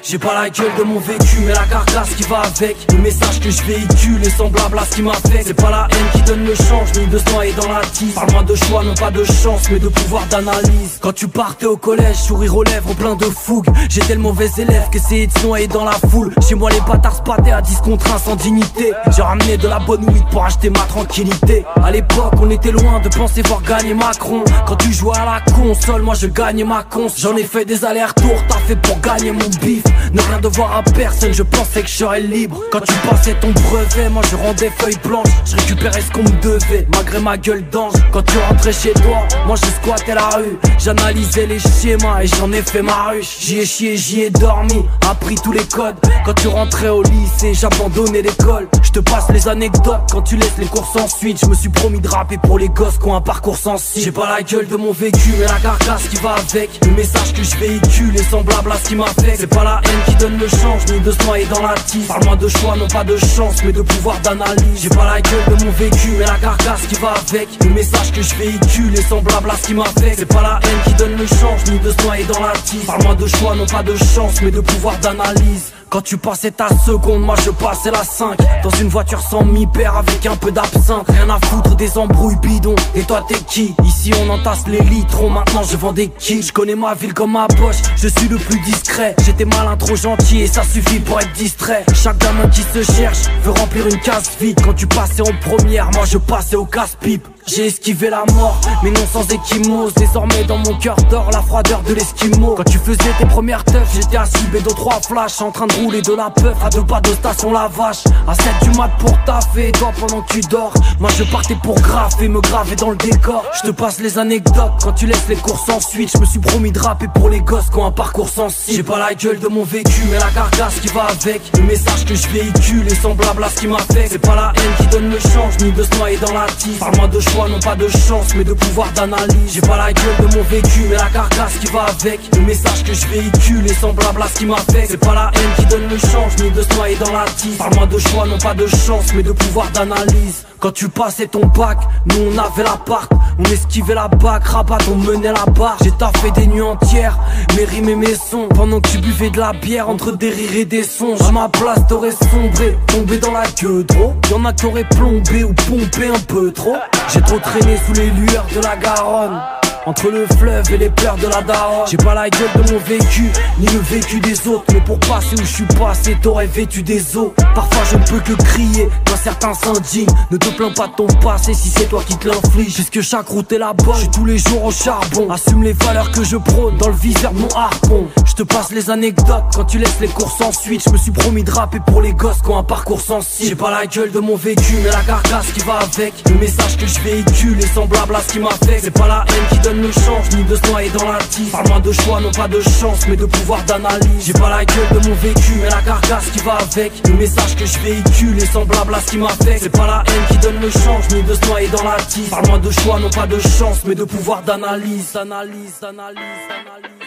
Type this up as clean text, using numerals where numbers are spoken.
J'ai pas la gueule de mon vécu, mais la carcasse qui va avec. Le message que je véhicule est semblable à ce qui m'affecte. C'est pas la haine qui donne le change, ni de se noyer dans la tise. Parle-moi de choix, non pas de chance, mais de pouvoir d'analyse. Quand tu partais au collège, sourire aux lèvres, plein de fougue. J'étais le mauvais élève qu'essayait de se noyer dans la foule. Chez moi les bâtards se battaient à 10 contre 1 sans dignité. J'ai ramené de la bonne weed pour acheter ma tranquillité. À l'époque on était loin de penser voir gagner Macron. Quand tu jouais à la console, moi je gagnais ma cons. J'en ai fait des allers-retours, t'as fait pour gagner mon bif. Ne rien devoir à personne, je pensais que je serais libre. Quand tu passais ton brevet, moi je rendais feuille blanche. Je récupérais ce qu'on me devait, malgré ma gueule d'ange. Quand tu rentrais chez toi, moi je squattais la rue. J'analysais les schémas et j'en ai fait ma ruche. J'y ai chié, j'y ai dormi, appris tous les codes. Quand tu rentrais au lycée, j'abandonnais l'école. Je te passe les anecdotes quand tu laisses les courses ensuite. Je me suis promis de rapper pour les gosses qui ont un parcours sensible. J'ai pas la gueule de mon vécu, mais la carcasse qui va avec. Le message que je véhicule est semblable à ce qui m'affecte. C'est pas la haine qui donne le change, ni de se noyer dans la tise. Parle-moi de choix, non pas de chance, mais de pouvoir d'analyse. J'ai pas la gueule de mon vécu, mais la carcasse qui va avec. Le message que je véhicule est semblable à ce qui m'affecte. C'est pas la haine qui donne le change, ni de se noyer dans la tise. Parle-moi de choix, non pas de chance, mais de pouvoir d'analyse. Quand tu passais ta seconde, moi je passais la 5. Dans une voiture sans mi-père avec un peu d'absinthe. Rien à foutre des embrouilles bidons. Et toi t'es qui? Ici on entasse les litrons, maintenant je vends des kills. Je connais ma ville comme ma poche, je suis le plus discret. J'étais malin, trop gentil et ça suffit pour être distrait. Chaque gamin qui se cherche veut remplir une case vide. Quand tu passais en première, moi je passais au casse-pipe. J'ai esquivé la mort, mais non sans échymose. Désormais dans mon cœur dort la froideur de l'esquimau. Quand tu faisais tes premières teufs, j'étais assis bédo 3 flashs, en train de rouler de la peuf à 2 pas de station la vache. À 7 du mat pour taffer, toi pendant que tu dors. Moi je partais pour graffer, me graver dans le décor. Je te passe les anecdotes quand tu laisses les courses ensuite. Je me suis promis de rapper pour les gosses qui ont un parcours sensible. J'ai pas la gueule de mon vécu, mais la carcasse qui va avec. Le message que je véhicule est semblable à ce qui m'affecte. C'est pas la haine qui donne le change, ni de se noyer dans la tise. Parle-moi de choix, non pas de chance, mais de pouvoir d'analyse. J'ai pas la gueule de mon vécu, mais la carcasse qui va avec. Le message que je véhicule est semblable à ce qui m'affecte. C'est pas la haine qui donne le change, ni de se noyer dans la tise. Parle-moi de choix, non pas de chance, mais de pouvoir d'analyse. Quand tu passais ton bac, nous on avait l'appart. On esquivait la bac, rabat, on menait la barre. J'ai taffé des nuits entières, mes rimes et mes sons. Pendant que tu buvais de la bière entre des rires et des songes. À ma place t'aurais sombré, tombé dans la queue trop. Y'en a qui auraient plombé ou pompé un peu trop. J'ai trop traîné sous les lueurs de la Garonne, entre le fleuve et les pleurs de la daronne. J'ai pas la gueule de mon vécu, ni le vécu des autres. Mais pour passer où je suis passé, t'aurais vêtu des os. Parfois je ne peux que crier quand certains s'indignent. Ne te plains pas de ton passé si c'est toi qui te l'inflige. Puisque chaque route est la bonne, je suis tous les jours au charbon. Assume les valeurs que je prône dans le viseur de mon harpon. Je te passe les anecdotes quand tu laisses les courses ensuite. Je me suis promis de rapper pour les gosses qui ont un parcours sensible. J'ai pas la gueule de mon vécu, mais la carcasse qui va avec. Le message que je véhicule est semblable à ce qui m'affecte. C'est pas la haine qui donne le change, ni de se noyer dans la tise. Parle-moi de choix, non pas de chance, mais de pouvoir d'analyse. J'ai pas la gueule de mon vécu, mais la carcasse qui va avec. Le message que je véhicule est semblable à ce qui m'affecte. C'est pas la haine qui donne le change, ni de se noyer dans la tise. Parle-moi de choix, non pas de chance, mais de pouvoir d'analyse. Analyse, analyse, analyse.